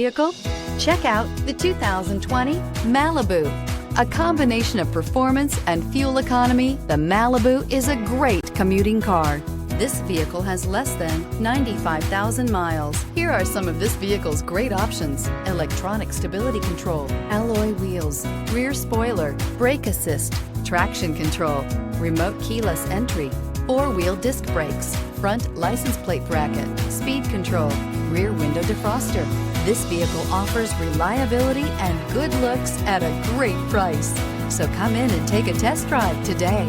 vehicle? Check out the 2020 Malibu. A combination of performance and fuel economy, the Malibu is a great commuting car. This vehicle has less than 95,000 miles. Here are some of this vehicle's great options: electronic stability control, alloy wheels, rear spoiler, brake assist, traction control, remote keyless entry, four-wheel disc brakes, front license plate bracket, speed control, rear window defroster. This vehicle offers reliability and good looks at a great price. So come in and take a test drive today.